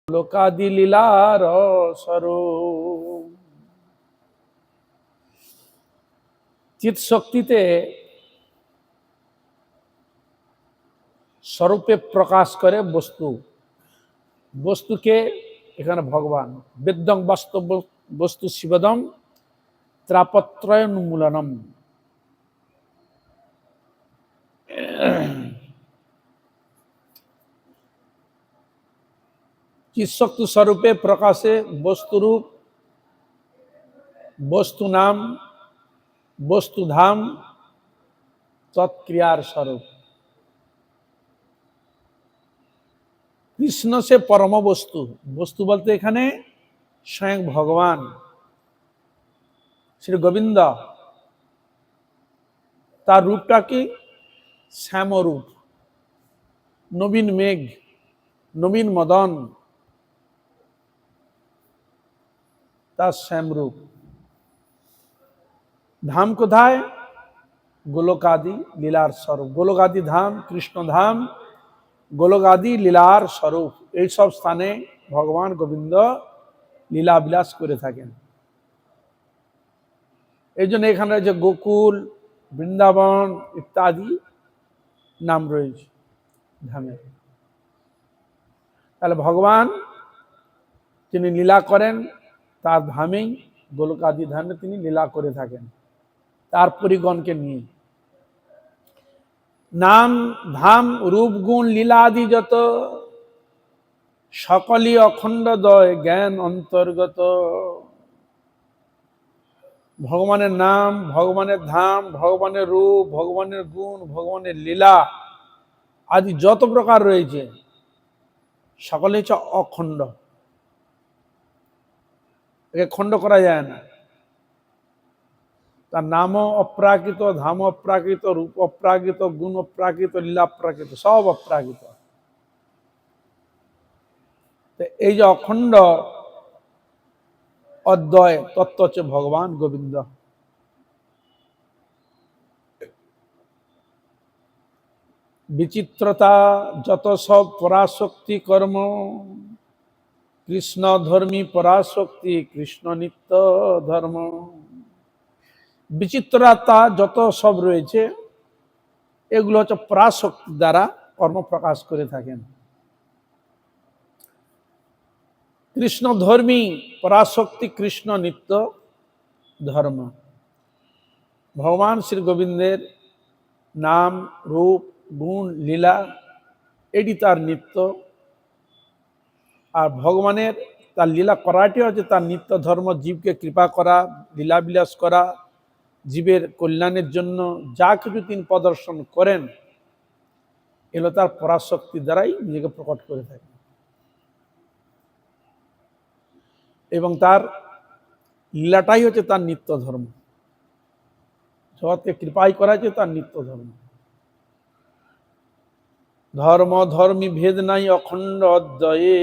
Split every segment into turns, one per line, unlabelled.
লোকাদি লীলার স্বরূপ। চিৎ শক্তিতে স্বরূপে প্রকাশ করে বস্তু, বস্তুকে এখানে ভগবান। বেদ্যং বাস্তব বস্তু শিবদম ত্রাপত্রয়োন্মূলনম। চিৎশক্তি স্বরূপে প্রকাশে বস্তুরূপ, বস্তু নাম, বস্তুধাম, তৎক্রিয়ার স্বরূপ। কৃষ্ণ সে পরম বস্তু, বস্তু বলতে এখানে স্বয়ং ভগবান শ্রী গোবিন্দ। তার রূপটা কি? শ্যামরূপ, নবীন মেঘ, নবীন মদন, তার শ্যামরূপ। ধাম কোথায়? গোলকাদি লীলার স্বরূপ। গোলকাদি ধাম, কৃষ্ণ ধাম, গোলকাদি লীলার স্বরূপ। এই সব স্থানে ভগবান গোবিন্দ লীলা বিলাস করে থাকেন। এই জন্য এখানে রয়েছে গোকুল, বৃন্দাবন ইত্যাদি নাম রয়েছে ধামের। তাহলে ভগবান তিনি লীলা করেন তার ধামেই, গোলকাদি ধামে তিনি লীলা করে থাকেন তার পরিগণকে নিয়ে। নাম ধাম রূপ গুণ লীলা আদি যত, সকলই অখণ্ডদ্বয় জ্ঞান অন্তর্গত। ভগবানের নাম, ভগবানের ধাম, ভগবানের রূপ, ভগবানের গুণ, ভগবানের লীলা আদি যত প্রকার রয়েছে সকলে হচ্ছে অখণ্ড। একে খণ্ড করা যায় না। তার নামও অপ্রাকৃত, ধাম অপ্রাকৃত, রূপ অপ্রাকৃত, গুণ অপ্রাকৃত, লীলা অপ্রাকৃত, সব অপ্রাকৃত। এই যে অখণ্ড অদ্বয় তত্ত্ব হচ্ছে ভগবান গোবিন্দ। বিচিত্রতা যত সব পরাশক্তি কর্ম, কৃষ্ণ ধর্মী পরাশক্তি, কৃষ্ণ নিত্য ধর্ম। বিচিত্রতা যত সব রয়েছে এগুলো হচ্ছে পরাশক্তি দ্বারা কর্ম প্রকাশ করে থাকেন। কৃষ্ণ ধর্মী পরাশক্তি, কৃষ্ণ নিত্য ধর্ম। ভগবান শ্রী গোবিন্দের নাম, রূপ, গুণ, লীলা এটি তার নিত্য। আর ভগবানের তার লীলা করাটি হচ্ছে তার নিত্য ধর্ম। জীবকে কৃপা করা, লীলা বিলাস করা, জীবের কল্যাণের জন্য যা কিছু তিনি প্রদর্শন করেন এগুলো তার পরাশক্তি দ্বারাই নিজেকে প্রকট করে থাকেন। এবং তার লীলাটাই হচ্ছে তার নিত্য ধর্ম। জগৎকে কৃপাই করা হচ্ছে তার নিত্য ধর্ম। ধর্ম ধর্মী ভেদ নাই অখণ্ড অদ্বয়ে,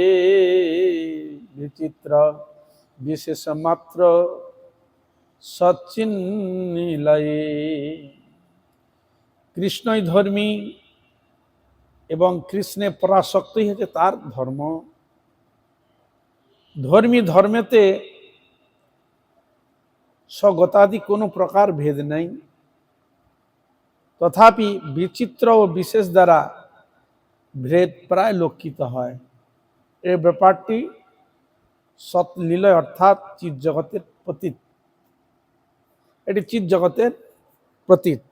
বিচিত্র বিশেষ মাত্র সচ্চিন্নিলয়ে। কৃষ্ণই ধর্মী এবং কৃষ্ণের পরাশক্তি হচ্ছে তার ধর্ম। ধর্মী ধর্মেতে স্বগতাদি কোনো প্রকার ভেদ নাই, তথাপি বিচিত্র ও বিশেষ দ্বারা ভেদ প্রায় লক্ষিত হয়। এই ব্যাপারটি সৎলীলয় অর্থাৎ চিৎ জগতের প্রতীত। এটি চিৎ জগতের প্রতীত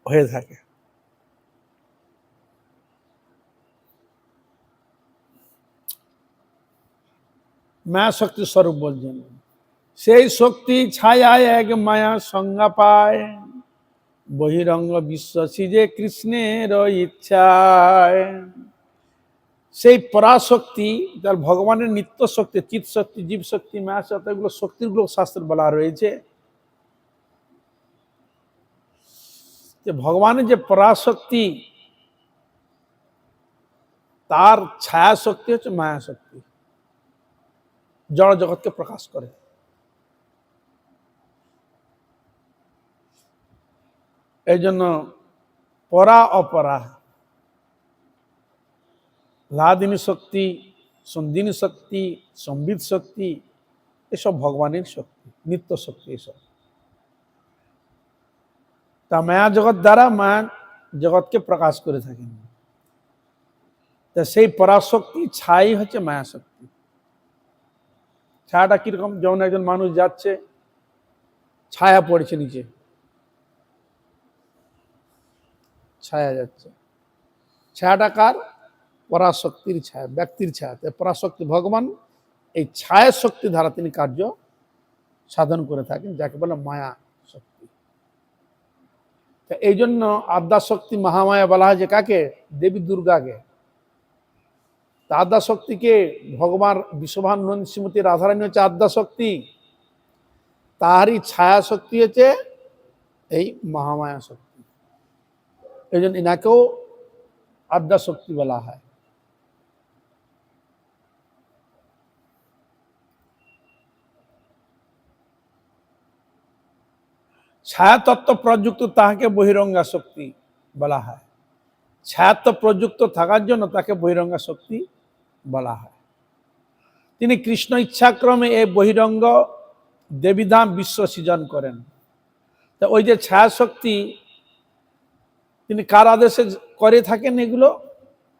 হয়ে থাকে। মায়া শক্তি স্বরূপ বলছেন, সেই শক্তি ছায়ায় এক মায়া সংজ্ঞা পায়, বহিরঙ্গ বিশ্ব সিজে কৃষ্ণের ইচ্ছায়। সেই পরাশক্তি যার ভগবানের নিত্য শক্তি, চিৎ শক্তি, জীব শক্তি, মায়া শক্তি, এগুলো শক্তিগুলো শাস্ত্রে বলা রয়েছে। যে ভগবানের যে পরাশক্তি তার ছায়া শক্তি হচ্ছে মায়া শক্তি, জড় জগৎকে প্রকাশ করে। এই জন্য পরা অপরা, লাদিনী শক্তি সন্দিনী শক্তি, সম্বিত শক্তি, এসব ভগবানের শক্তি, নিত্য শক্তি। এসব তা মায়া জগৎ দ্বারা মায়া জগৎকে প্রকাশ করে থাকেন। তা সেই পরাশক্তি ছাই হচ্ছে মায়া শক্তি। ছায়াটা কিরকম? যেমন একজন মানুষ যাচ্ছে, ছায়া পড়েছে নিচে, ছায়া যাচ্ছে, ছায়াটা কার? পরাশক্তির ছায়া, ব্যক্তির ছায়া। পরাশক্তি ভগবান এই ছায়া শক্তি দ্বারা তিনি কার্য সাধন করে থাকেন, যাকে বলে মায়া শক্তি। এই জন্য আদ্যাশক্তি মহামায়া বলা হয় যে কাকে? দেবী দুর্গাকে। আদ্যাশক্তিকে ভগবান বিশ্বভানন্দ শ্রীমতী রাধারানী হচ্ছে আদ্যাশক্তি, তাহারই ছায়া শক্তি হচ্ছে এই মহামায়া শক্তি। এই জন্য এনাকেও আদ্যাশক্তি বলা হয়। ছায়াতত্ত্ব প্রযুক্ত তাহাকে বহিরঙ্গা শক্তি বলা হয়। ছায়াত্ব প্রযুক্ত থাকার জন্য তাকে বহিরঙ্গা শক্তি বলা হয়। তিনি কৃষ্ণ ইচ্ছাক্রমে এই বহিরঙ্গ দেবীধাম বিশ্ব সৃজন করেন। তা ওই যে ছায়া শক্তি তিনি কার আদেশে করে থাকেন? এগুলো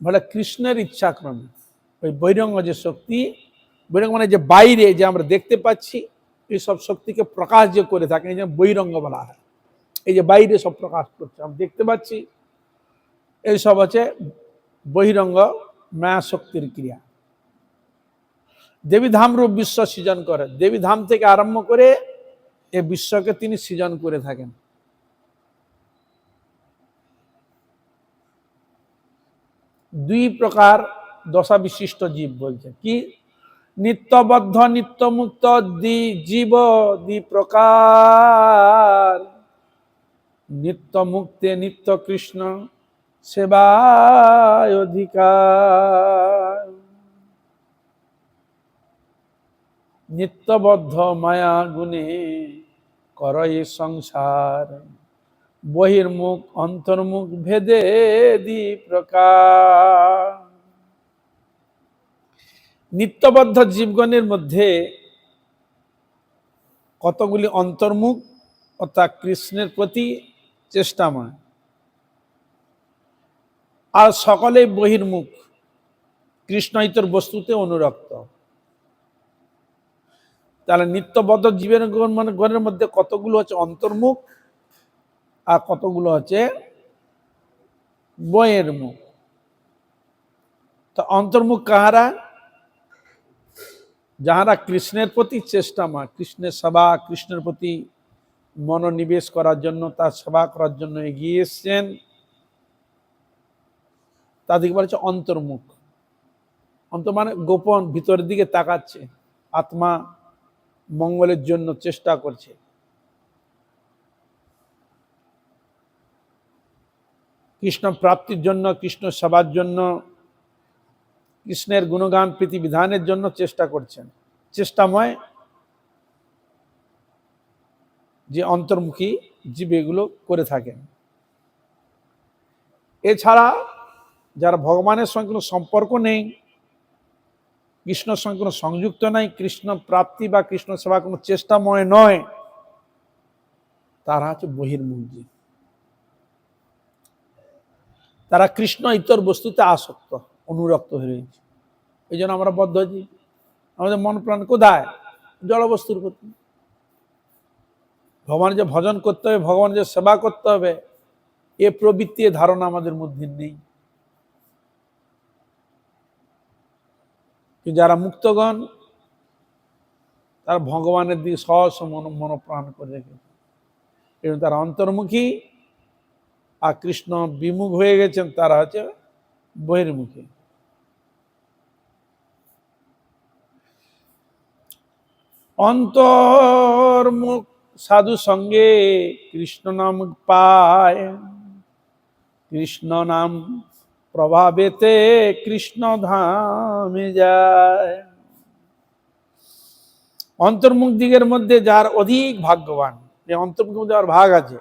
বলে কৃষ্ণের ইচ্ছাক্রমে। ওই বহিরঙ্গ যে শক্তি, বহিরঙ্গ মানে যে বাইরে যে আমরা দেখতে পাচ্ছি, এই সব শক্তিকে প্রকাশ যে করে থাকেন, এই যে বহিরঙ্গ বলা হয়। এই যে বাইরে সব প্রকাশ করছে, আমরা দেখতে পাচ্ছি, এইসব হচ্ছে বহিরঙ্গ মায়া শক্তির ক্রিয়া। দেবীধাম রূপ বিশ্ব সৃজন করে, দেবীধাম থেকে আরম্ভ করে এই বিশ্বকে তিনি সৃজন করে থাকেন। দুই প্রকার দশা বিশিষ্ট জীব বলছে কি? নিত্যবদ্ধ নিত্যমুক্ত জীব দ্বি প্রকার, নিত্য মুক্তে নিত্য কৃষ্ণ সেবায় অধিকার। নিত্যবদ্ধ মায়া গুণে করই সংসার, বহির্মুখ অন্তর্মুখ ভেদে দ্বি প্রকার। নিত্যবদ্ধ জীবগণের মধ্যে কতগুলি অন্তর্মুখ অর্থাৎ কৃষ্ণের প্রতি চেষ্টাময়, আর সকলেই বহির্মুখ, কৃষ্ণ ইতর বস্তুতে অনুরক্ত। তাহলে নিত্যবদ্ধ জীবের গণের মধ্যে কতগুলো হচ্ছে অন্তর্মুখ আর কতগুলো হচ্ছে বহির্মুখ। তো অন্তর্মুখ কাহারা? যাহারা কৃষ্ণের প্রতি চেষ্টাময়, কৃষ্ণের সেবা, কৃষ্ণের প্রতি মনোনিবেশ করার জন্য, তার সেবা করার জন্য এগিয়ে এসছেন, তাদেরকে বলা হচ্ছে অন্তর্মুখ। অন্তর মানে গোপন, ভিতরের দিকে তাকাচ্ছে, আত্মা মঙ্গলের জন্য চেষ্টা করছে। কৃষ্ণ প্রাপ্তির জন্য, কৃষ্ণ সেবার জন্য, কৃষ্ণের গুণগান প্রীতি বিধানের জন্য চেষ্টা করছেন, চেষ্টাময় যে অন্তর্মুখী জীব এগুলো করে থাকেন। এছাড়া যারা ভগবানের সঙ্গে কোনো সম্পর্ক নেই, কৃষ্ণের সঙ্গে কোনো সংযুক্ত নাই, কৃষ্ণ প্রাপ্তি বা কৃষ্ণ সেবা কোনো চেষ্টাময় নয়, তারা হচ্ছে বহির্মুখ জীব। তারা কৃষ্ণ ইতর বস্তুতে আসক্ত, অনুরক্ত হয়ে রয়েছে। এই জন্য আমরা বদ্ধ জীব, আমাদের মন প্রাণ কোথায়? জড়বস্তুর প্রতি। ভগবানের যে ভজন করতে হবে, ভগবানের যে সেবা করতে হবে, এ প্রবৃত্তি, ধারণা আমাদের মধ্যে নেই। যারা মুক্তগণ, তারা ভগবানের দিকে সহজ মনোপ্রাণ করে রেখেছে, এবং তারা অন্তর্মুখী। আর কৃষ্ণ বিমুখ হয়ে গেছেন, তারা হচ্ছে বহির্মুখী। অন্তর্মুখ সাধু সঙ্গে কৃষ্ণ নাম পায়, কৃষ্ণ নাম প্রভাবেতে কৃষ্ণ ধামে যায়। অন্তর্মুখ দিকের মধ্যে যার অধিক ভাগ্যবান, এই অন্তর্মুখের মধ্যে আর ভাগ আছে,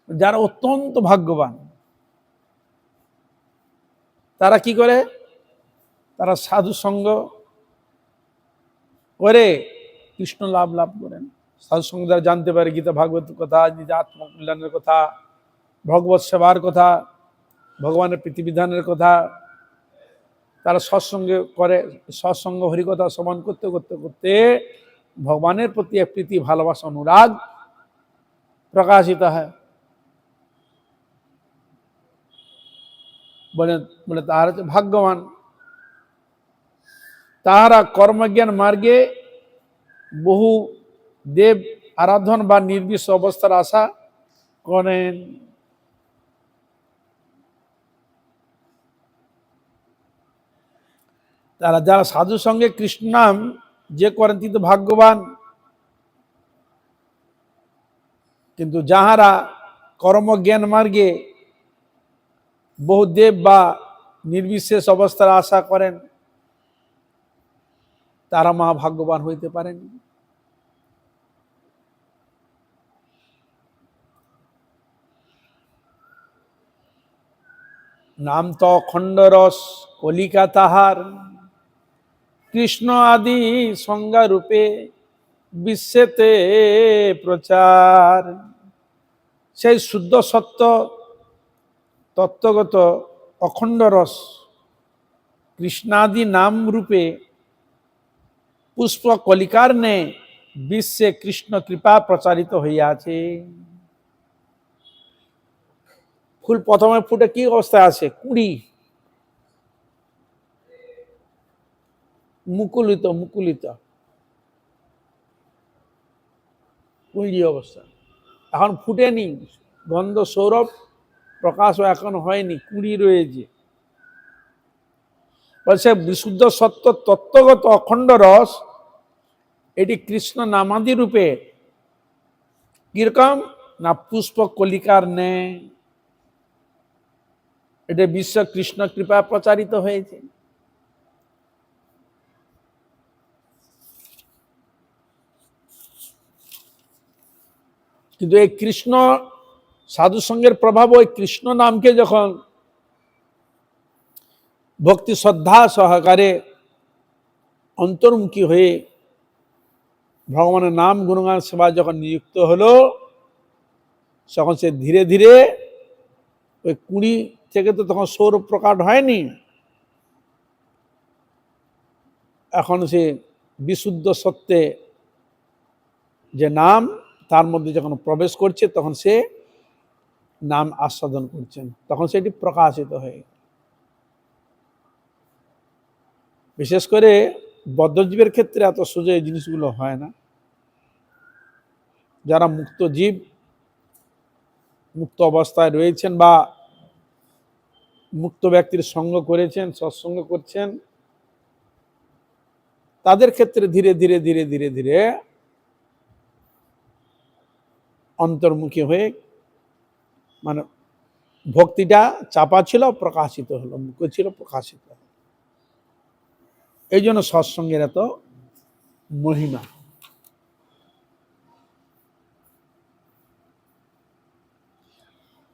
যারা অত্যন্ত ভাগ্যবান, তারা কি করে? তারা সাধু সঙ্গ করে কৃষ্ণ লাভ করেন। সাধু সঙ্গ দ্বারা জানতে পারে গীতা ভাগবতের কথা, নিজের আত্মকল্যাণের কথা, ভগবত সেবার কথা, ভগবানের প্রীতিবিধানের কথা। তারা সৎসঙ্গে করে, সৎসঙ্গ হরিকথা শ্রবণ করতে করতে করতে ভগবানের প্রতি এক প্রীতি, ভালোবাসা, অনুরাগ প্রকাশিত হয়। বলে তাহারা হচ্ছে ভাগ্যবান। তাহারা কর্মজ্ঞান মার্গে বহু দেব আরাধন বা নির্বিষ অবস্থার আশা করেন। তারা যারা সাধু সঙ্গে কৃষ্ণ নাম যে করেন তিনি তো ভাগ্যবান। কিন্তু যাহারা কর্মজ্ঞান মার্গে বহু দেব বা নির্বিশেষ অবস্থার আশা করেন তারা মহাভাগ্যবান হইতে পারেন। নাম তো অখণ্ড রস কলিকা তাহার, কৃষ্ণ আদি সংজ্ঞা রূপে বিশ্বেতে প্রচার। সেই শুদ্ধ সত্য তত্ত্বগত অখণ্ড রস কৃষ্ণাদি নাম রূপে পুষ্প কলিকার নে বিশ্বে কৃষ্ণ কৃপা প্রচারিত হইয়াছে। ফুল প্রথমে ফুটে কি অবস্থায় আছে? কুড়ি, মুকুলিত কুড়ি অবস্থা, এখন ফুটেনি, গন্ধ সৌরভ প্রকাশ এখন হয়নি, কুড়ি রয়েছে। বলছে বিশুদ্ধ সত্য তত্ত্বগত অখণ্ড রস এটি কৃষ্ণ নামাদি রূপে কিরকম না পুষ্প কলিকার ন্যায় এটা বিশ্ব কৃষ্ণ কৃপা প্রচারিত হয়েছে। কিন্তু এই কৃষ্ণ সাধু সঙ্গের প্রভাব ওই কৃষ্ণ নামকে যখন ভক্তি শ্রদ্ধা সহকারে অন্তর্মুখী হয়ে ভগবানের নাম গুণগান সেবা যখন নিযুক্ত হলো তখন সে ধীরে ধীরে ওই কুড়ি থেকে তো তখন সৌর প্রকাট হয়নি, এখন সে বিশুদ্ধ সত্যে যে নাম তার মধ্যে যখন প্রবেশ করছে তখন সে নাম আস্বাদন করছেন, তখন সেটি প্রকাশিত হয়ে। বিশেষ করে বদ্ধজীবের ক্ষেত্রে এত সোজা এই জিনিসগুলো হয় না। যারা মুক্ত জীব, মুক্ত অবস্থায় রয়েছেন বা মুক্ত ব্যক্তির সঙ্গ করেছেন, সৎসঙ্গ করছেন, তাদের ক্ষেত্রে ধীরে ধীরে ধীরে ধীরে ধীরে অন্তর্মুখী হয়ে মানে ভক্তিটা চাপা ছিল প্রকাশিত হলো, মুখ ছিল প্রকাশিত হলো। এই জন্য সৎসঙ্গের এত মহিমা।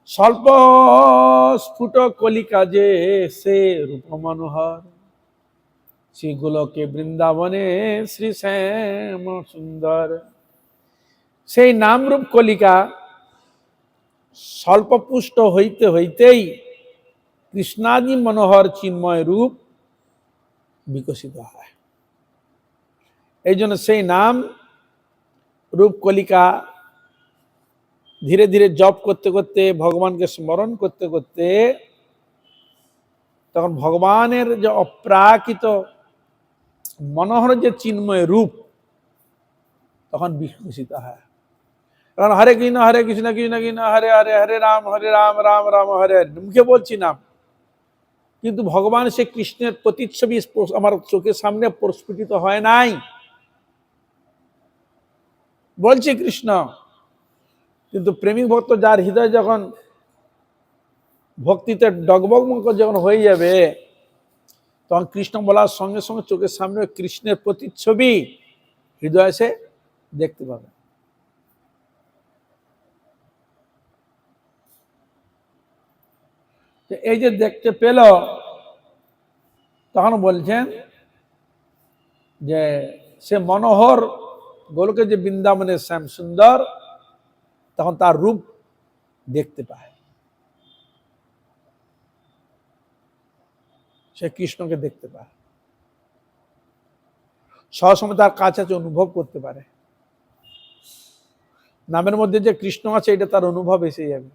স্বল্প স্ফুট কলিকা যে সে রূপ মনোহর, সেগুলোকে বৃন্দাবনে শ্রী শ্যাম সুন্দর। সেই নামরূপ কলিকা স্বল্প পুষ্ট হইতে হইতেই কৃষ্ণাদি মনোহর চিন্ময় রূপ বিকশিত হয়। এই জন্য সেই নাম রূপ কলিকা ধীরে ধীরে জপ করতে করতে ভগবানকে স্মরণ করতে করতে তখন ভগবানের যে অপ্রাকৃত মনোহর যে চিন্ময় রূপ তখন বিকশিত হয়। কারণ হরে কৃষ্ণ কৃষ্ণ কৃষ্ণ হরে হরে, হরে রাম রাম রাম হরে হরে, মুখে বলছি নাম, কিন্তু ভগবান সে কৃষ্ণের প্রতিচ্ছবি আমার চোখের সামনে প্রস্ফুটিত হয় নাই। বলছি কৃষ্ণ, কিন্তু প্রেমিক ভক্ত যার হৃদয় যখন ভক্তিতে ডগবগ যখন হয়ে যাবে তখন কৃষ্ণ বলার সঙ্গে সঙ্গে চোখের সামনে কৃষ্ণের প্রতিচ্ছবি হৃদয়ে সে দেখতে পাবে। এই যে দেখতে পেল তখন বলছেন যে সে মনোহর গোলকে যে বৃন্দাবনের শ্যাম সুন্দর, তখন তার রূপ দেখতে পায়, সে কৃষ্ণকে দেখতে পায়, সবসময় তার কাছে অনুভব করতে পারে। নামের মধ্যে যে কৃষ্ণ আছে এটা তার অনুভব এসে যাবে।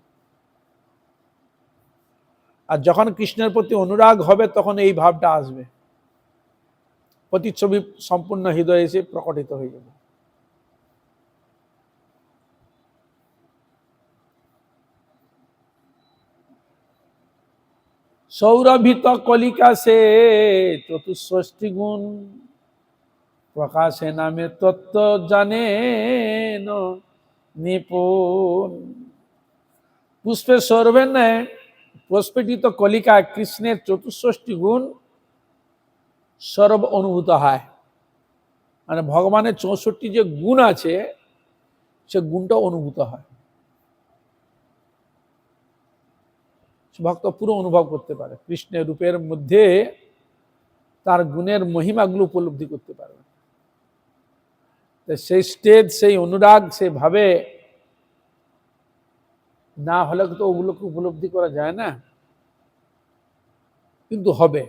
আর যখন কৃষ্ণের প্রতি অনুরাগ হবে তখন এই ভাবটা আসবে, প্রতিচ্ছবি সম্পূর্ণ হৃদয়ে এসে প্রকটিত হয়ে যাবে। সৌরভিত কলিকা সে চতুষ্ষষ্ঠী গুণ, প্রকাশে নামে তত্ত্ব জানে নিপুণ। পুষ্পের সৌরভের ন্যায় প্রস্ফুটিত কলিকা কৃষ্ণের চতুষ্ষষ্ঠী গুণ সর্ব অনুভূত হয়। মানে ভগবানের 64 যে গুণ আছে সে গুণটা অনুভূত হয়, ভক্ত পুরো অনুভব করতে পারে, কৃষ্ণের রূপের মধ্যে তার গুণের মহিমাগুলো উপলব্ধি করতে পারবে। সেই স্টেজ, সেই অনুরাগ, সেই ভাবে না হলে তো ওগুলোকে উপলব্ধি করা যায় না, কিন্তু হবে।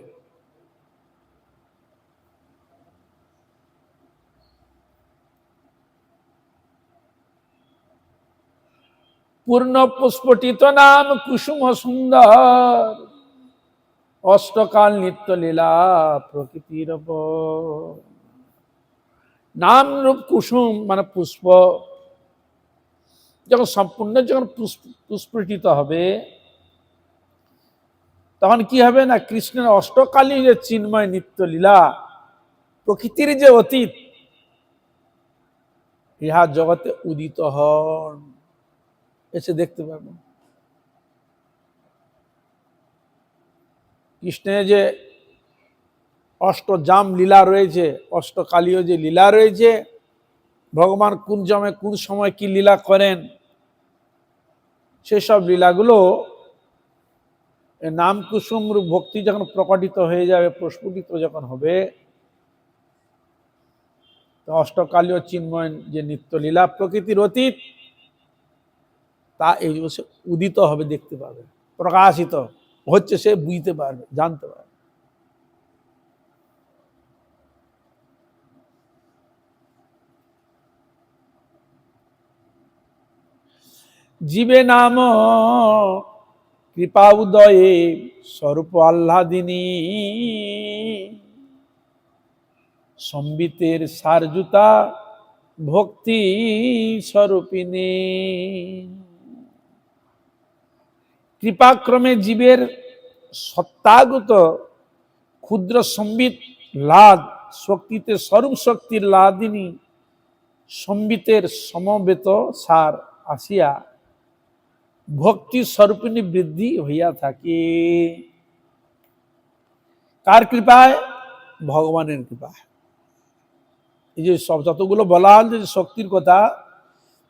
পূর্ণ পুষ্পটিত নাম কুসুম সুন্দর, অষ্টকাল নিত্য লীলা প্রকৃতির নাম রূপ কুসুম মানে পুষ্প, যখন সম্পূর্ণ যখন পুষ্পটিত হবে তখন কি হবে না, কৃষ্ণের অষ্টকালীন যে চিন্ময় নিত্য লীলা, প্রকৃতির যে অতীত, ইহা জগতে উদিত হন, এসে দেখতে পাবো। কৃষ্ণের যে অষ্টজাম লীলা রয়েছে, অষ্টকালীয় যে লীলা রয়েছে, ভগবান কোন জমে কোন সময় কি লীলা করেন, সেসব লীলাগুলো নাম কুসুম রূপ ভক্তি যখন প্রকটিত হয়ে যাবে, প্রস্ফুটিত যখন হবে, অষ্টকালীয় চিন্ময় যে নিত্য লীলা প্রকৃতির অতীত, তা এই বছর উদিত হবে, দেখতে পাবে, প্রকাশিত হচ্ছে, সে বুঝতে পারবে, জানতে পারবে। জীবে নাম কৃপা উদয়ে স্বরূপ আহ্লাদিনী, সম্বিতের সারজুতা ভক্তি স্বরূপিনী। কৃপাক্রমে জীবের সত্তাগত ক্ষুদ্র সম্বিত লাদ শক্তিতে স্বরূপ শক্তির লাদিনী, সম্বিতের সমবেত সার আসিয়া ভক্তি স্বরূপিণী বৃদ্ধি হইয়া থাকে। কার কৃপায়? ভগবানের কৃপায়। এই যে সব যতগুলো বলা হল যে শক্তির কথা,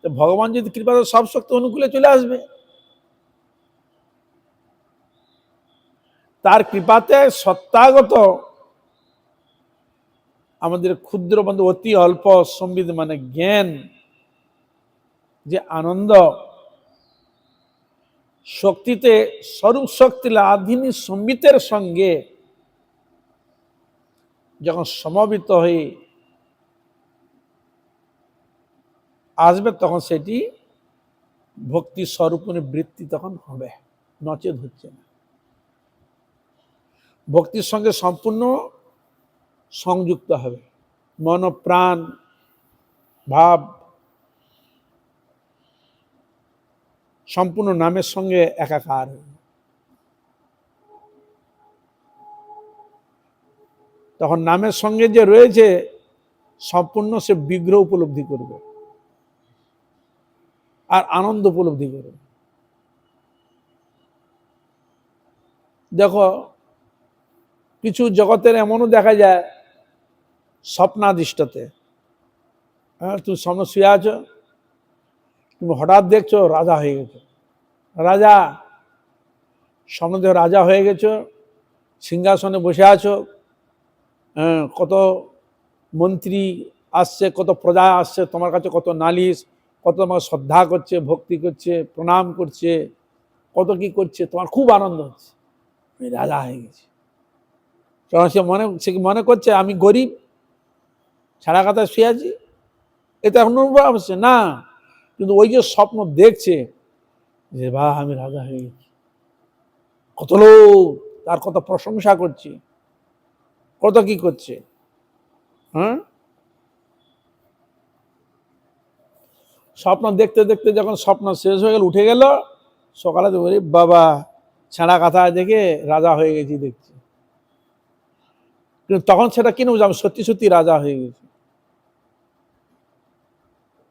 ভগবান যদি কৃপা, সব শক্তি অনুকূলে চলে আসবে। তার কৃপাতে সত্তাগত আমাদের ক্ষুদ্র বন্ধু অতি অল্প সম্বিত মানে জ্ঞান, যে আনন্দ শক্তিতে স্বরূপ শক্তি লাধিনী সম্বিতের সঙ্গে যখন সমবেত হয়ে আসবে, তখন সেটি ভক্তি স্বরূপণী বৃত্তি তখন হবে, নচেত হচ্ছে না। ভক্তির সঙ্গে সম্পূর্ণ সংযুক্ত হবে, মন প্রাণ ভাব সম্পূর্ণ নামের সঙ্গে একাকার হবে। তখন নামের সঙ্গে যে রয়েছে সম্পূর্ণ সে বিগ্রহ উপলব্ধি করবে আর আনন্দ উপলব্ধি করবে। দেখো কিছু জগতের এমনও দেখা যায় স্বপ্নাদিষ্টতে, হ্যাঁ, তুমি স্বপ্ন শুয়ে আছো, তুমি হঠাৎ দেখছো রাজা হয়ে গেছো, রাজা স্বপ্ন দেখো রাজা হয়ে গেছো, সিংহাসনে বসে আছো, কত মন্ত্রী আসছে, কত প্রজা আসছে তোমার কাছে, কত নালিশ, কত তোমাকে শ্রদ্ধা করছে, ভক্তি করছে, প্রণাম করছে, কত কি করছে, তোমার খুব আনন্দ হচ্ছে, আমি রাজা হয়ে গেছি। কারণ সে মনে করছে আমি গরিব, ছাড়া কাতায় শুয়ে আছি, এটা এখন অনুভব হচ্ছে না, কিন্তু ওই যে স্বপ্ন দেখছে যে বা আমি রাজা হয়ে গেছি, কত লোক তার কত প্রশংসা করছে, কত কি করছে। হ্যাঁ, স্বপ্ন দেখতে দেখতে যখন স্বপ্ন শেষ হয়ে গেল, উঠে গেল, সকালে তো বলি বাবা ছেঁড়া কাঁথা দেখে রাজা হয়ে গেছি দেখছি, কিন্তু তখন সেটা কিনে বুঝলাম সত্যি সত্যি রাজা হয়ে গেছি,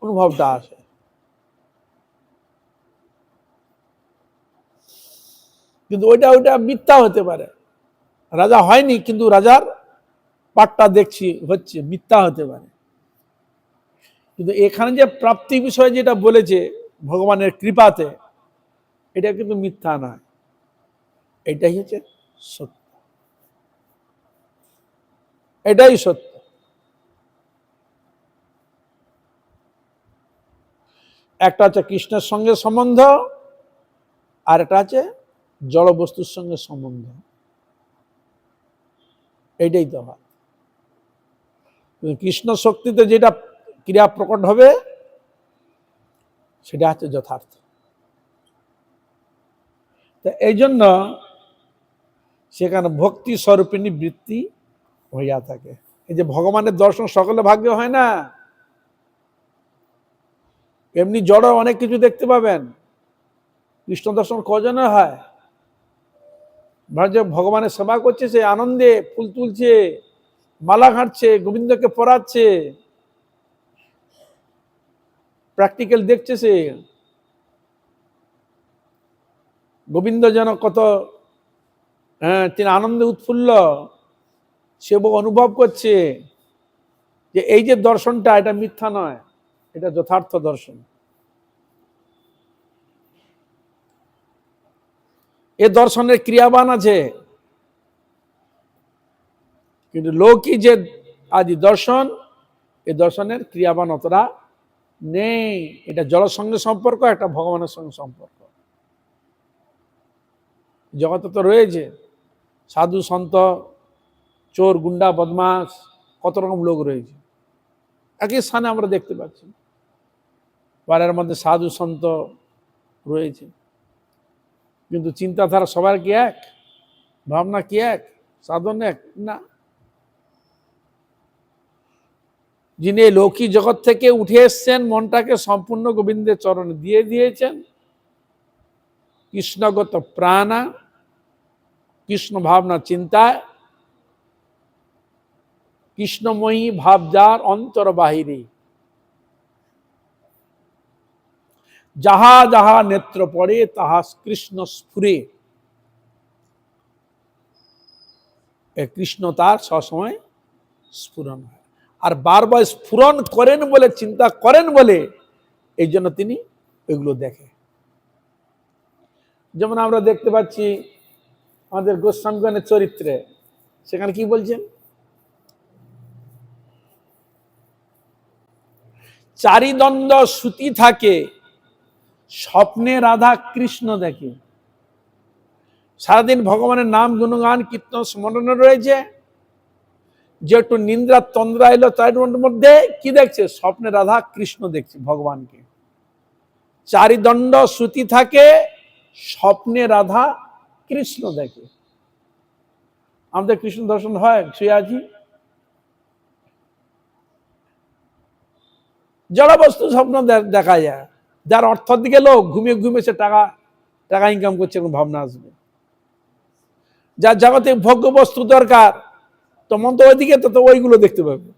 অনুভবটা আসে। কিন্তু ওইটা মিথ্যা হতে পারে, রাজা হয়নি কিন্তু রাজার পাটটা দেখছি হচ্ছে, মিথ্যা হতে পারে। কিন্তু এখানে যে প্রাপ্তি বিষয় যেটা বলেছে ভগবানের কৃপাতে, এটা কিন্তু মিথ্যা নয়, এটাই হচ্ছে সত্য, এটাই সত্য। একটা হচ্ছে কৃষ্ণের সঙ্গে সম্বন্ধ, আর একটা আছে জড় বস্তুর সঙ্গে সম্বন্ধ, এইটাই তো হয়। কৃষ্ণ শক্তিতে যেটা ক্রিয়া প্রকট হবে সেটা হচ্ছে যথার্থ। তো এই জন্য সেখানে ভক্তি স্বরূপিণী বৃত্তি হইয়া থাকে। এই যে ভগবানের দর্শন সকলে ভাগ্য হয় না, এমনি জড় অনেক কিছু দেখতে পাবেন, কৃষ্ণ দর্শন কজনের হয়? ভগবানের সেবা করছে, সে আনন্দে ফুল তুলছে, মালা ঘাঁটছে, গোবিন্দকে পড়াচ্ছে, প্র্যাকটিক্যাল দেখছে, সে গোবিন্দ যেন কত তিনি আনন্দে উৎফুল্ল, সে অনুভব করছে যে এই যে দর্শনটা এটা মিথ্যা নয়, এটা যথার্থ দর্শন। এ দর্শনের ক্রিয়াবান আছে, কিন্তু লৌকিক যে আদি দর্শন, এই দর্শনের ক্রিয়াবান অতটা নেই। এটা জলের সঙ্গে সম্পর্ক, একটা ভগবানের সঙ্গে সম্পর্ক। জগতে তো রয়েছে সাধু সন্ত, চোর গুন্ডা বদমাস, কত রকম লোক রয়েছে, একই স্থানে আমরা দেখতে পাচ্ছি। পাড়ার মধ্যে সাধু সন্ত রয়েছে, কিন্তু চিন্তাধারা সবার কি এক, ভাবনা কি এক, সাধন এক না। যিনি লৌকিক জগৎ থেকে উঠে এসছেন, মনটাকে সম্পূর্ণ গোবিন্দের চরণে দিয়ে দিয়েছেন, কৃষ্ণগত প্রাণা, কৃষ্ণ ভাবনা চিন্তায়, কৃষ্ণময়ী ভাব যার অন্তর বাহিরে, যাহা যাহা নেত্র পড়ে তাহা কৃষ্ণ স্ফুরে, কৃষ্ণ তার সবসময় স্ফুরণ হয়। আর বারবার স্ফুরণ করেন বলে, চিন্তা করেন বলে, এই জন্য তিনি এগুলো দেখে। যেমন আমরা দেখতে পাচ্ছি আমাদের গোস্বামীগণের চরিত্রে, সেখানে কি বলছেন, চারিদণ্ড সুতি থাকে, স্বপ্নে রাধা কৃষ্ণ দেখে। সারাদিন ভগবানের নাম গুণগান কীর্তন স্মরণে রয়েছে, যে একটু নিন্দ্রা তন্দ্রা এলো তার মধ্যে কি দেখছে, স্বপ্নে রাধা কৃষ্ণ দেখছে ভগবানকে। চারিদণ্ড সুতি থাকে, স্বপ্নে রাধা কৃষ্ণ দেখে। আমাদের কৃষ্ণ দর্শন হয় শুয়ে আছি, জড় বস্তু স্বপ্ন দেখা যায়, যার অর্থের দিকে লোক ঘুমিয়ে ঘুমিয়ে সে টাকা টাকা ইনকাম করছে, কোনো ভাবনা আসবে। যার জগতে ভোগ্য বস্তু দরকার, তো মন তো ওইদিকে, তো ওইগুলো দেখতে পাবে।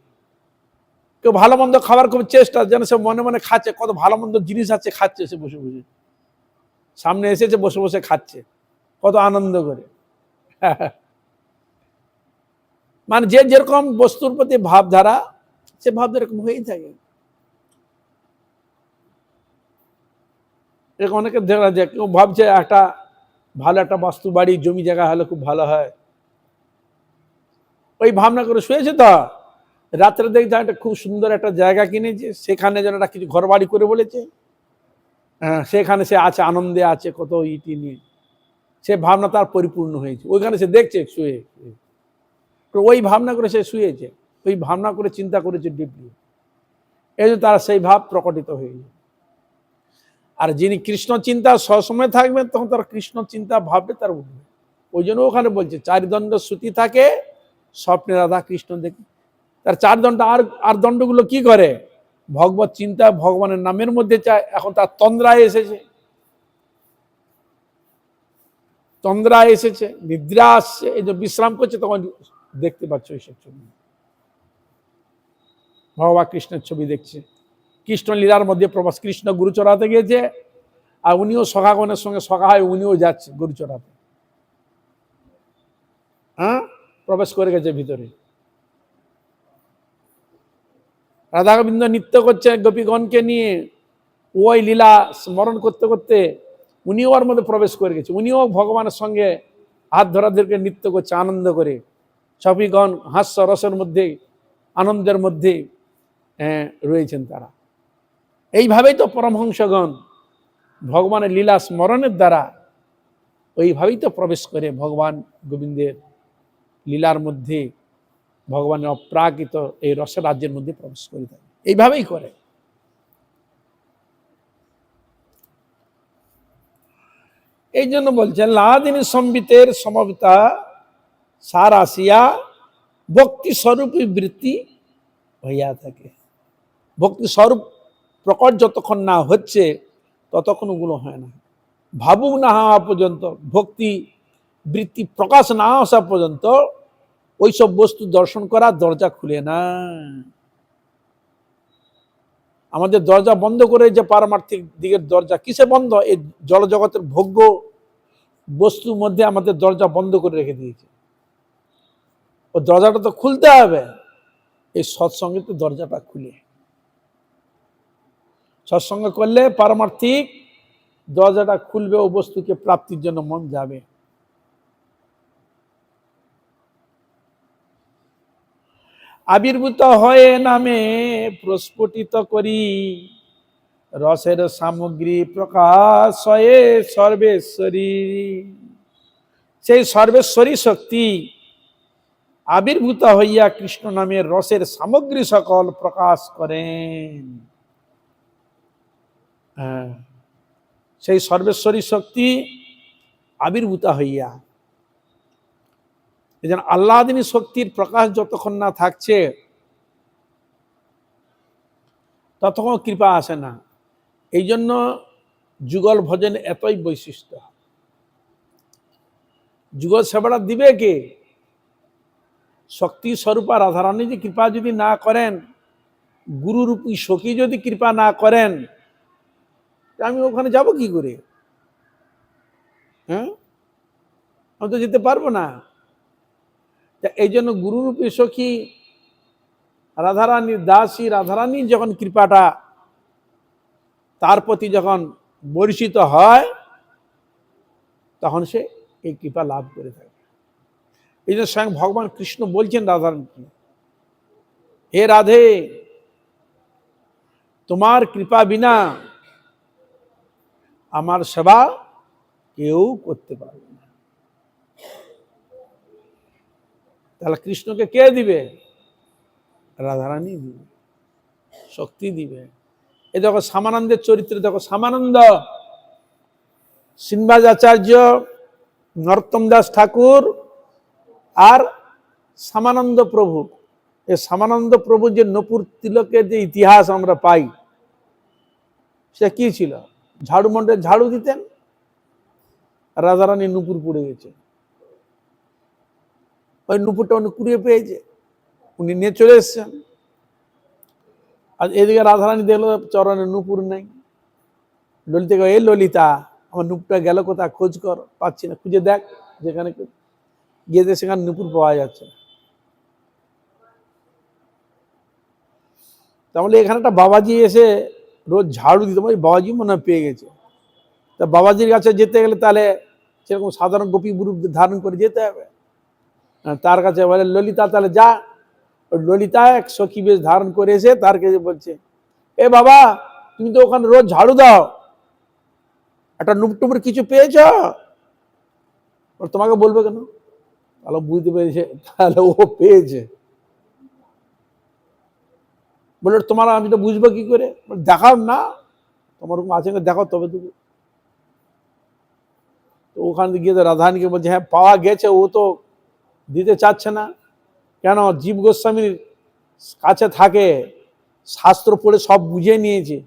কেউ ভালো মন্দ খাবার খুব চেষ্টা, যেন সে মনে মনে খাচ্ছে, কত ভালো মন্দ জিনিস আছে, খাচ্ছে সে বসে বসে, সামনে এসেছে বসে বসে খাচ্ছে, কত আনন্দ করে। মানে যে যেরকম বস্তুর প্রতি ভাবধারা, সে ভাবধারা এরকম হয়েই থাকে। এরকম অনেকে দেখা যায়, কেউ ভাবছে একটা ভালো একটা বাস্তু বাড়ি জমি জায়গা হলে খুব ভালো হয়, ওই ভাবনা করে শুয়েছে তো, রাত্রে দেখছে একটা খুব সুন্দর একটা জায়গা কিনেছে, সেখানে যেন একটা কিছু ঘর বাড়ি করে বলেছে, হ্যাঁ সেখানে সে আছে, আনন্দে আছে, কত ইটি নিয়ে সে ভাবনা তার পরিপূর্ণ হয়েছে। ওইখানে সে দেখছে শুয়ে, ওই ভাবনা করে সে শুয়েছে, ওই ভাবনা করে চিন্তা করেছে ডিপলি, এই জন্য তার সেই ভাব প্রকটিত হয়েছে। আর যিনি কৃষ্ণ চিন্তা সবসময় থাকবেন, তখন তার কৃষ্ণ চিন্তা ভাববে, তার উঠবে। ওই জন্য ওখানে বলছে চারিদণ্ড শ্রুতি থাকে, স্বপ্নে রাধা কৃষ্ণ দেখে। তার চার দণ্ড আর দণ্ডগুলো কি করে? ভগবত চিন্তা, ভগবানের নামের মধ্যে চায়। এখন তার তন্দ্রায় এসেছে, তন্দ্রায় এসেছে, নিদ্রা আসছে, এই যে বিশ্রাম করছে, তখন দেখতে পাচ্ছ এইসব ছবি, ভগবান কৃষ্ণের ছবি দেখছে। কৃষ্ণ লীলার মধ্যে প্রবাস, কৃষ্ণ গুরু চড়াতে গিয়েছে, আর উনিও সখাগণের সঙ্গে সখা হয়, উনিও যাচ্ছে গরু চড়াতে, হ্যাঁ প্রবেশ করে গেছে ভিতরে। রাধা গোবিন্দ নৃত্য করছে গোপীগণকে নিয়ে, ওই লীলা স্মরণ করতে করতে উনিও ওর মধ্যে প্রবেশ করে গেছে, উনিও ভগবানের সঙ্গে হাত ধরাদেরকে নৃত্য করছে আনন্দ করে। সখীগণ হাস্য রসের মধ্যে, আনন্দের মধ্যে রয়েছেন তারা। এইভাবেই তো পরমহংসগণ ভগবানের লীলা স্মরণের দ্বারা ওইভাবেই তো প্রবেশ করে ভগবান গোবিন্দের লীলার মধ্যে, ভগবানের অপ্রাকৃত এই রসের রাজ্যের মধ্যে প্রবেশ করে থাকে, এইভাবেই করে। এই জন্য বলছেন লাদিনী সম্বিতের সমবেতা সার আসিয়া ভক্তি স্বরূপী বৃত্তি হইয়া থাকে। ভক্তি স্বরূপ প্রকট যতক্ষণ না হচ্ছে, ততক্ষণ ওগুলো হয় না। ভাবুক না হওয়া পর্যন্ত, ভক্তি বৃত্তি প্রকাশ না আসা পর্যন্ত ওইসব বস্তু দর্শন করা দরজা খুলে না। আমাদের দরজা বন্ধ করে, যে পারমার্থিক দিকের দরজা কিসে বন্ধ? এই জড়জগতের ভোগ্য বস্তুর মধ্যে আমাদের দরজা বন্ধ করে রেখে দিয়েছে। ও দরজাটা তো খুলতে হবে, এই সৎসঙ্গে তো দরজাটা খুলে, সৎসঙ্গ করলে পারমার্থিক দরজাটা খুলবে, ও বস্তুকে প্রাপ্তির জন্য মন যাবে। আবির্ভূত হয়ে নামে প্রস্ফুটিত করি, রসের সামগ্রী প্রকাশ হয়ে সর্বেশ্বরী। সেই সর্বেশ্বরী শক্তি আবির্ভূত হইয়া কৃষ্ণ নামের রসের সামগ্রী সকল প্রকাশ করেন। হ্যাঁ, সেই সর্বেশ্বরী শক্তি আবির্ভূত হইয়া, এই জন্য আল্লাদিনী শক্তির প্রকাশ যতক্ষণ না থাকছে, ততক্ষণ কৃপা আসে না। এই জন্য যুগল ভজন এতই বৈশিষ্ট্য। যুগল সেবাটা দিবে কে? শক্তি স্বরূপা রাধারানী যে কৃপা যদি না করেন, গুরুরূপী সখী যদি কৃপা না করেন, আমি ওখানে যাব কি করে? হ্যাঁ, আমি তো যেতে পারবো না। এই জন্য গুরুরূপী সখী রাধারানীর দাসী, রাধারানী যখন কৃপাটা তার প্রতি যখন বর্ষিত হয়, তখন সে এই কৃপা লাভ করে থাকে। এই জন্য স্বয়ং ভগবান কৃষ্ণ বলছেন রাধারানীকে, হে রাধে, তোমার কৃপা বিনা আমার সেবা কেউ করতে পারবে না। তাহলে কৃষ্ণকে কে দিবে? রাধারানী দিবে, শক্তি দিবে। এই দেখো শ্যামানন্দের চরিত্র দেখো, শ্যামানন্দ, শ্রীনিবাস আচার্য, নরোত্তম দাস ঠাকুর আর শ্যামানন্দ প্রভু। এই শ্যামানন্দ প্রভু যে নূপুর তিলকের যে ইতিহাস আমরা পাই, সে কি ছিল? ঝাড়ু মন্ডে ঝাড়ু দিতেন, রাধারানী নূপুর পড়ে গেছে, ওই নূপুরটা উনি কুড়িয়ে পেয়েছে, উনি নিয়ে চলে এসছেন। আর এদিকে রাধারানী দেখলো চরণে নূপুর নেই, ললিতা কে, এই ললিতা, আমার নূপুরটা গেল কোথায়, খোঁজ কর, পাচ্ছি না, খুঁজে দেখ, যেখানে গিয়ে সেখানে নূপুর পাওয়া যাচ্ছে না। তাহলে এখানে একটা বাবাজি এসে রোজ ঝাড়ু দিতে, ওই বাবাজি মনে হয় পেয়ে গেছে। তা বাবাজির কাছে যেতে গেলে তাহলে সেরকম সাধারণ গোপী রূপ ধারণ করে যেতে হবে, তার কাছে বলে ললিতা তাহলে যা। ওই ললিতা এক সখী বেশ ধারণ করে এসে তার কাছে বলছে, এ বাবা তুমি তো ওখানে রোজ ঝাড়ু দাও, একটা নুপটুপুর কিছু পেয়েছ? তোমাকে বলবে কেন? তাহলে বুঝতে পেরেছে, তাহলে ও পেয়েছে। বলে তোমার আমি তো বুঝবো কি করে? দেখাও না, তোমার আছে না, দেখাও তবে তুমি। তো ওখানে গিয়ে তো রাধারানীকে বলছে, হ্যাঁ পাওয়া গেছে, ও তো দিতে চাচ্ছে না। কেন? জীব গোস্বামীর কাছে থাকে, শাস্ত্র পড়ে সব বুঝে নিয়েছে,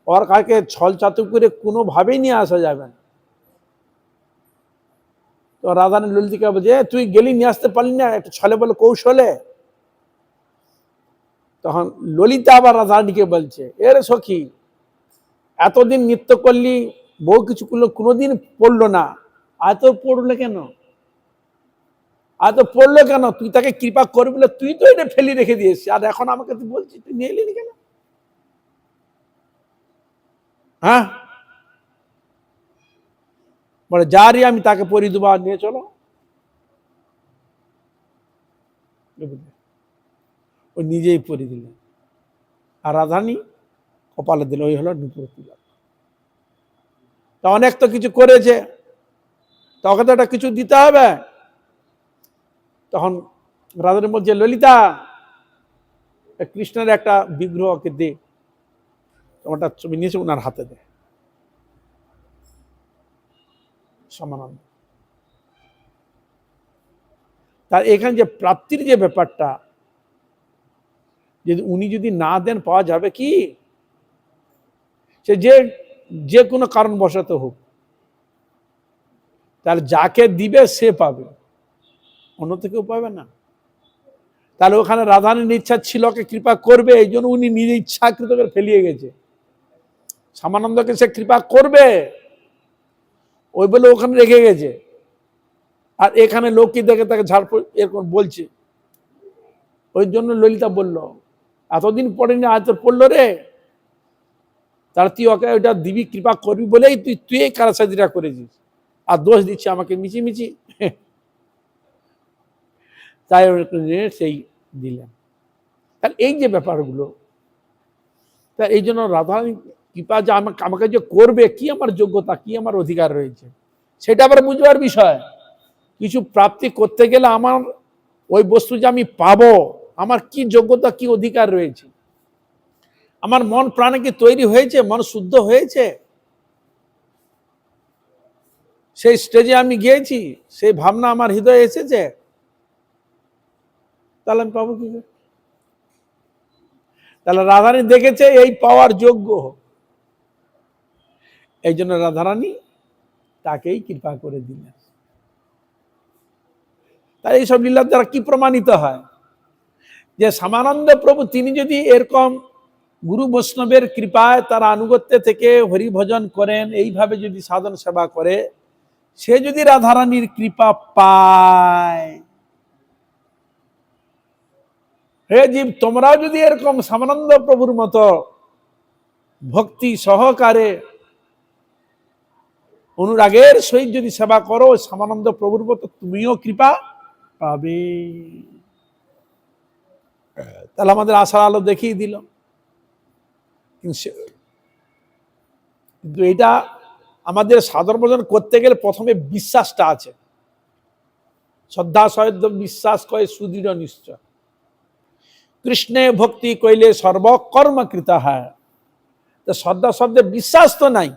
ওর কাকে ছল চাতু করে কোনোভাবেই নিয়ে আসা যাবে না। তো রাধারানী ললিতাকে বলছে, তুই গেলি নিয়ে আসতে পারলি না একটু ছলে বলে কৌশলে? তখন ললিতা আবার রাধারানীকে বলছে, এর সখী এতদিন নৃত্য করলি, বহু কিছু করলো, কোনোদিন পড়লো না, আজ তো পড়লে কেন? আজ তো পড়লো কেন? তুই তাকে কৃপা করবি বলে তুই তো এটা ফেলি রেখে দিয়েছিস, আর এখন আমাকে তুই বলছিস তুই নিয়ে এলি কেন? হ্যাঁ, বলে যারই আমি তাকে পরি দেবো, আর নিয়ে চলো। ও নিজেই পরি দিলেন, আর রাধারানী কপালে দিল, ওই হলো নুপুর তিলক। তা অনেক তো কিছু করেছে, তোকে তো একটা কিছু দিতে হবে। তখন রাধারানী বলছে, ললিতা কৃষ্ণের একটা বিগ্রহকে দে, তোমারটা ছবি নিয়েছে ওনার হাতে দে। সমানন্দ তার এখানে যে প্রাপ্তির যে ব্যাপারটা, যদি উনি যদি না দেন পাওয়া যাবে কি? সে যে কোনো কারণবশত হোক, তাহলে যাকে দিবে সে পাবে, অন্য তো কেউ পাবে না। তাহলে ওখানে রাধারানীর ইচ্ছা ছিল কে কৃপা করবে, এই জন্য উনি নিজে ইচ্ছাকৃত করে ফেলিয়ে গেছে। শ্যামানন্দকে সে কৃপা করবে ওই বলে ওখানে রেখে গেছে, আর এখানে লোক কি দেখে তাকে ঝাড়ফুঁক এরকম বলছে। ওই জন্য ললিতা বলল, এতদিন পড়েনি আজ তোর পড়লো রে, তাহলে তুই ওকে ওইটা দিবি, কৃপা করবি বলেই তুই এই কারাসাজিটা করেছিস, আর দোষ দিচ্ছে আমাকে মিছি। তাই সেই দিলেন। তাহলে এই যে ব্যাপারগুলো, তা এই জন্য রাধারানী কৃপা যে আমাকে যে করবে, কি আমার যোগ্যতা, কি আমার অধিকার রয়েছে, সেটা আবার বুঝবার বিষয়। কিছু প্রাপ্তি করতে গেলে আমার ওই বস্তু যে আমি পাবো, আমার কি যোগ্যতা, কি অধিকার রয়েছে, আমার মন প্রাণে কি তৈরি হয়েছে, মন শুদ্ধ হয়েছে, সেই স্টেজে আমি গিয়েছি, সেই ভাবনা আমার হৃদয়ে এসেছে, তাহলে আমি পাবো কি? তাহলে রাধারানী দেখেছে এই পাওয়ার যোগ্য, এই জন্য রাধারানী তাকেই কৃপা করে দিলেন। তাই এইসব লীলার দ্বারা কি প্রমাণিত হয়? যে শ্যামানন্দ প্রভু তিনি যদি এরকম গুরু বৈষ্ণবের কৃপায় তার আনুগত্য থেকে হরিভজন করেন, এইভাবে যদি সাধন সেবা করে, সে যদি রাধারানীর কৃপা পায়, হে জীব তোমরাও যদি এরকম শ্যামানন্দ প্রভুর মতো ভক্তি সহকারে অনুরাগের সহিত যদি সেবা করো, শ্যামানন্দ প্রভুর মতো তুমিও কৃপা পাবে। তাহলে আমাদের আশার আলো দেখিয়ে দিল। কিন্তু এটা আমাদের সাধন ভজন করতে গেলে প্রথমে বিশ্বাসটা আছে, শ্রদ্ধা সহিত বিশ্বাস কয়ে সুদৃঢ় নিশ্চয়। কৃষ্ণে ভক্তি কইলে সর্বকর্ম কৃত হয়। তো শ্রদ্ধা শব্দে বিশ্বাস তো নাই,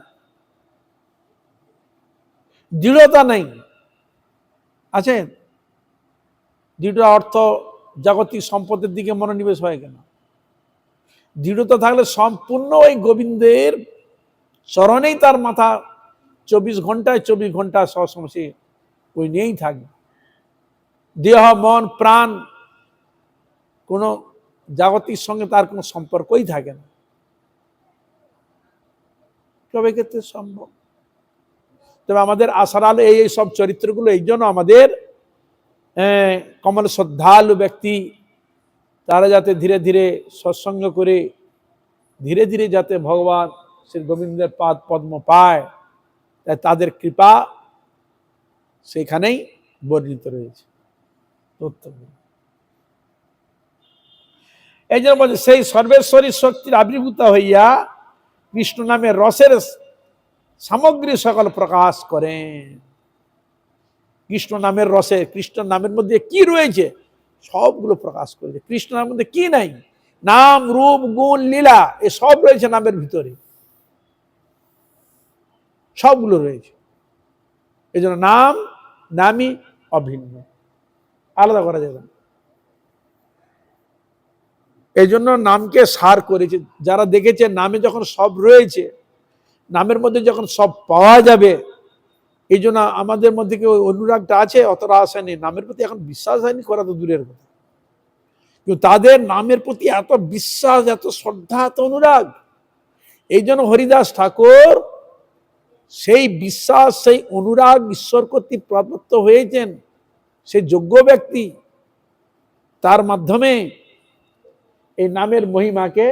দৃঢ়তা নাই। আছে দৃঢ় অর্থ জাগতিক সম্পদের দিকে মনোনিবেশ হয় কেন? দৃঢ়তা থাকলে সম্পূর্ণ ওই গোবিন্দের চরণেই তার মাথা 24 ঘন্টা সবসময় ওই নিয়েই থাকবে। দেহ মন প্রাণ কোনো জাগতিক সঙ্গে তার কোনো সম্পর্কই থাকে না। তবে ক্ষেত্রে সম্ভব। তবে আমাদের আশার আলো এই সব চরিত্রগুলো এই জন্য আমাদের কমল শ্রদ্ধালু ব্যক্তি তারা যাতে ধীরে ধীরে সৎসঙ্গ করে ধীরে ধীরে যাতে ভগবান শ্রী গোবিন্দের পাদ পদ্ম পায়, তাই তাদের কৃপা সেখানেই বর্ণিত রয়েছে। তত্ত্বগুলো। এই জন্য বলছে সেই সর্বেশ্বরী শক্তির আবির্ভূত হইয়া কৃষ্ণ নামের রসের সামগ্রী সকল প্রকাশ করেন। কৃষ্ণ নামের রসে, কৃষ্ণ নামের মধ্যে কি রয়েছে সবগুলো প্রকাশ করেছে। কৃষ্ণ নামের মধ্যে কি নাই? নাম, রূপ, গুণ, লীলা এ সব রয়েছে নামের ভিতরে, সবগুলো রয়েছে। এই জন্য নাম নামই অভিন্ন, আলাদা করা যাবে না। এই জন্য নামকে সার করেছে। যারা দেখেছে নামে যখন সব রয়েছে, নামের মধ্যে যখন সব পাওয়া যাবে, এই জন্য আমাদের মধ্যে কি ওই অনুরাগটা আছে? অতটা আসেনি। নামের প্রতি এখন বিশ্বাস হয়নি, করা তো দূরের কথা, কিন্তু তাদের নামের প্রতি এত বিশ্বাস, এত শ্রদ্ধা, এত অনুরাগ। এই জন্য হরিদাস ঠাকুর সেই বিশ্বাস, সেই অনুরাগ ঈশ্বর কর্তৃক প্রাপ্ত হয়েছেন, সেই যোগ্য ব্যক্তি, তার মাধ্যমে এই নামের মহিমাকে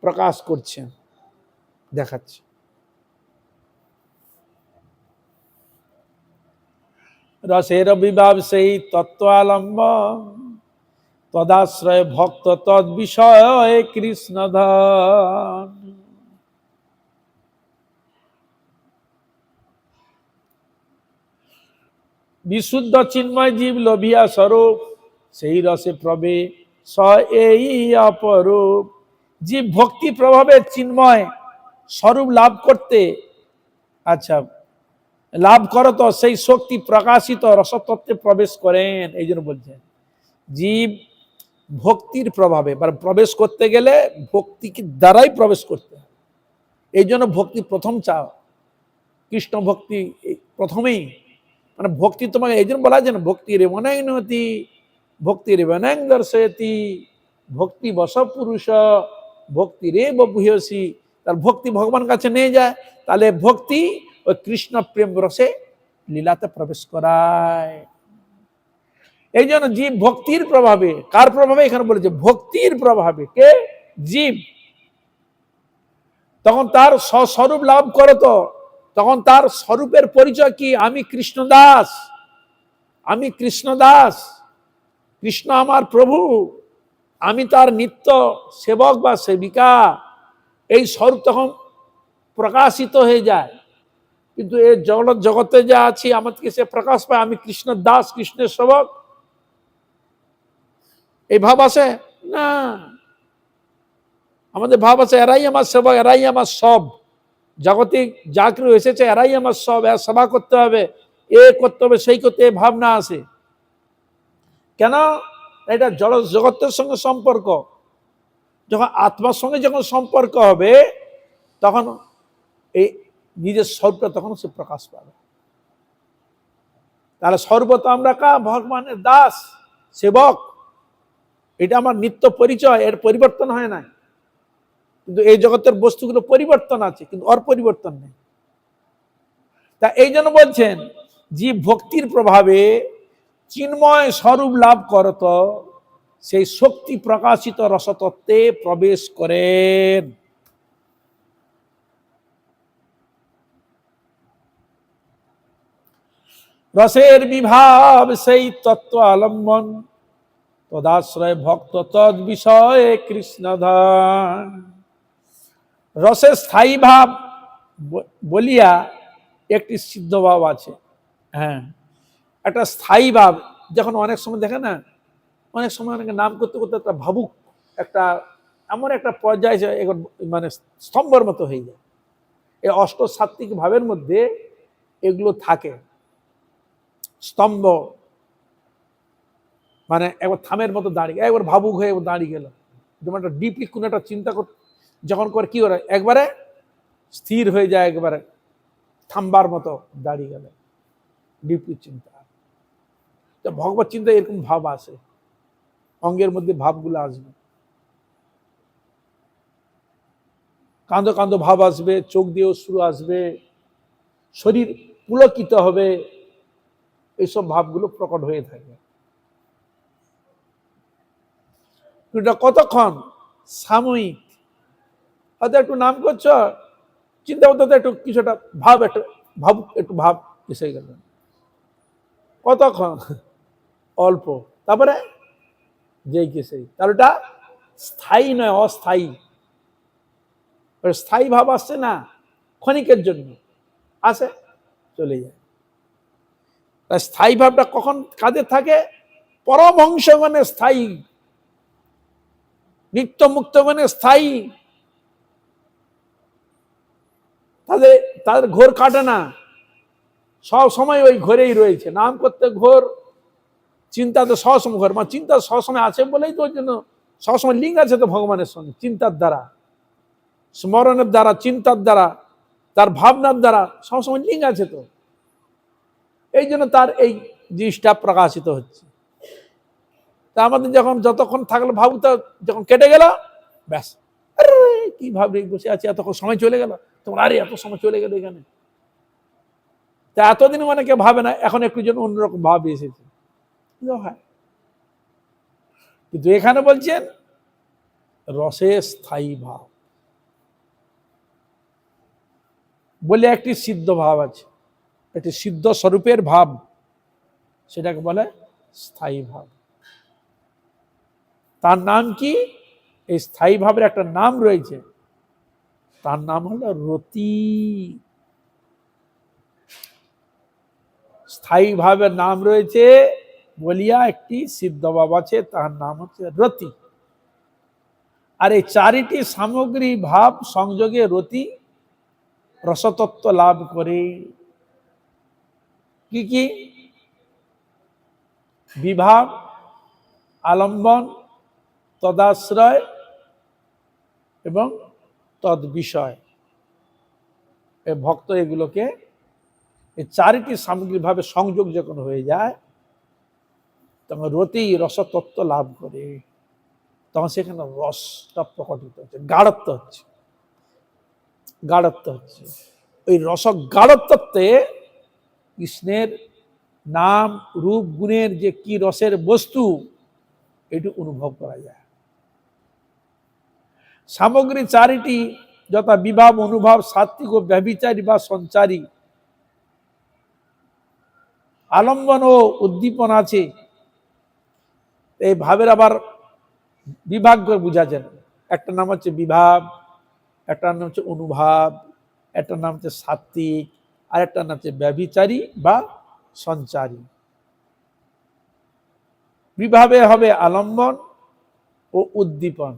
প্রকাশ করছেন, দেখাচ্ছে। রসের বিভাব সেই তত্ত্ব আলম্বন, তদাশ্রয় ভক্ত তদ বিষয় কৃষ্ণ ধন। বিশুদ্ধ চিন্ময় জীব লোভিয়া স্বরূপ, সেই রসে প্রবে স এই অপরূপ। জীব ভক্তি প্রভাবে চিন্ময় স্বরূপ লাভ করতে, আচ্ছা লাভ করত, সেই শক্তি প্রকাশিত রসতত্ত্বে প্রবেশ করেন। এই জন্য বলছেন জীব ভক্তির প্রভাবে, প্রবেশ করতে গেলে ভক্তি দ্বারাই প্রবেশ করতে হয়। এই জন্য ভক্তি প্রথম চাও, কৃষ্ণ ভক্তি প্রথমেই, মানে ভক্তি তোমাকে এই জন্য বলা যায় না, ভক্তি রে মনাইনতি ভক্তি রে বনাং দর্শয়তি ভক্তি বস পুরুষ ভক্তি রে বভূয়সী। তার ভক্তি ভগবান কাছে নিয়ে যায়, তাহলে ভক্তি ওই কৃষ্ণ প্রেম রসে লীলাতে প্রবেশ করায়। এই জন্য জীব ভক্তির প্রভাবে, কার প্রভাবে? এখানে বলেছে ভক্তির প্রভাবে। কে? জীব। তখন তার স্বস্বরূপ লাভ করত, তখন তার স্বরূপের পরিচয় কি? আমি কৃষ্ণদাস, আমি কৃষ্ণদাস, কৃষ্ণ আমার প্রভু, আমি তার নিত্য সেবক বা সেবিকা। এই স্বরূপ তখন প্রকাশিত হয়ে যায়। কিন্তু এই জগতে যা আছি, আমাদেরকে সে প্রকাশ পায় আমি কৃষ্ণের দাস, কৃষ্ণের সেবক, এই ভাব আসে না। আমাদের ভাব আছে এরাই আমার সেবক, এরাই আমার সব, জাগতিক চাকরি এসেছে এরাই আমার সব, এর সেবা করতে হবে, এ করতে হবে, সেই করতে, ভাবনা আসে কেন? এটা জড় জগতের সঙ্গে সম্পর্ক। যখন আত্মার সঙ্গে যখন সম্পর্ক হবে, তখন এই নিজের স্বরূপটা তখন সে প্রকাশ পাবে। তাহলে সর্বত আমরা কা? ভগবানের দাস, সেবক। এটা আমার নিত্য পরিচয়, এর পরিবর্তন হয় না। কিন্তু এই জগতের বস্তুগুলো পরিবর্তন আছে, কিন্তু ওর পরিবর্তন নেই। তা এই জন্য বলছেন জীব ভক্তির প্রভাবে চিন্ময় স্বরূপ লাভ করত, সেই শক্তি প্রকাশিত রসতত্ত্বে প্রবেশ করেন। রসের বিভাব সেই তত্ত্ব আলম্বন, তদাশ্রয় ভক্ত তদ বিষয়ে কৃষ্ণধন। রসের স্থায়ী ভাব বলিয়া একটি সিদ্ধ ভাব আছে। হ্যাঁ, একটা স্থায়ী ভাব। যখন অনেক সময় দেখে না, অনেক সময় অনেকে নাম করতে করতে একটা ভাবুক, একটা এমন একটা পর্যায়ে মানে স্তম্ভের মতো হয়ে যায়। এই অষ্ট সাত্ত্বিক ভাবের মধ্যে এগুলো থাকে। স্তম্ভ মানে একবার থামের মতো দাঁড়িয়ে, একবার ভাবুক হয়ে দাঁড়িয়ে গেল, যেমন একটা ডিপলি কোনো একটা চিন্তা কর যখন করে কি করে একবারে স্থির হয়ে যায়, একবারে থামবার মতো দাঁড়িয়ে গেল, ডিপলি চিন্তা। ভগবত চিন্তা এরকম ভাব আসে, অঙ্গের মধ্যে ভাবগুলো আসবে, কাঁদো কাঁদো ভাব আসবে, চোখ দিয়ে অশ্রু আসবে, শরীর পুলকিত হবে, এইসব ভাবগুলো প্রকট হয়ে থাকে। এটা কতক্ষণ? সাময়িক। হয়তো একটু নাম করছো, চিন্তা করতে একটু কিছুটা ভাব, একটু ভাব এসে গেল, কতক্ষণ? অল্প, তারপরে যেই কে সেই, তার ওটা স্থায়ী নয়, অস্থায়ী। স্থায়ী ভাব আসছে না, ক্ষণিকের জন্য আসে, চলে যায়। তাই স্থায়ী ভাবটা কখন কাদের থাকে? পরমহংসগণে স্থায়ী, নিত্য মুক্তগণে স্থায়ী। তাদের তাদের ঘোর কাটে না, সব সময় ওই ঘোরেই রয়েছে। নাম করতে ঘোর, চিন্তাতে সবসময় ঘোর, মানে চিন্তা সবসময় আছে বলেই তো ওই জন্য সবসময় লিঙ্ক আছে তো ভগবানের সঙ্গে, চিন্তার দ্বারা, স্মরণের দ্বারা, চিন্তার দ্বারা, তার ভাবনার দ্বারা সবসময় লিঙ্ক আছে তো। এই জন্য তার এই জিনিসটা প্রকাশিত হচ্ছে। তা আমাদের যখন যতক্ষণ থাকলো ভাবুতা, যখন কেটে গেল ব্যাস, আরে কি ভাবরে বসে আছি, এতক্ষণ সময় চলে গেল, তোমার আরে এত সময় চলে গেল এখানে। তা এতদিন অনেকে ভাবে না, এখন একটু যেন অন্যরকম ভাব এসেছে। হয়, কিন্তু এখানে বলছেন রসে স্থায়ী ভাব বলে একটি সিদ্ধ ভাব আছে, একটি সিদ্ধ স্বরূপের ভাব, সেটাকে বলে স্থায়ী ভাব। তার নাম কি? এই স্থায়ী ভাবের একটা নাম রয়েছে, তার নাম হলো রতি। স্থায়ী ভাবের নাম রয়েছে বলিয়া একটি সিদ্ধ ভাব আছে, তার নাম হচ্ছে রতি। আর এই চারিটি সামগ্রী ভাব সংযোগে রতি রসতত্ত্ব লাভ করে। কি কি? বিভাব, আলম্বন, তদাশ্রয় এবং তদ বিষয়। এই ভক্ত এগুলোকে, এই চারিটি সামগ্রিক ভাবে সংযোগ যখন হয়ে যায় তখন রতি রসতত্ত্ব লাভ করে, তখন সেখানে রসটা প্রকটিত হচ্ছে, গাঢ়ত্ব হচ্ছে, গাঢ়ত্ব হচ্ছে। ওই রস গাঢ়ত্বে কৃষ্ণের নাম রূপ গুণের যে কি রসের বস্তু, এটি অনুভব করা যায়। সামগ্রী চারিটি যথা বিভাব, অনুভব, সাত্বিক ও ব্যভিচারী বা সঞ্চারী, আলম্বন ও উদ্দীপন আছে। এই ভাবের আবার বিভাগ করে বোঝা যায়। একটা নাম হচ্ছে বিভাব, একটার নাম হচ্ছে অনুভাব, একটার নাম হচ্ছে সাত্বিক, আর একটার নাম হচ্ছে ব্যভিচারী বা সঞ্চারী। বিভাবে হবে আলম্বন ও উদ্দীপন,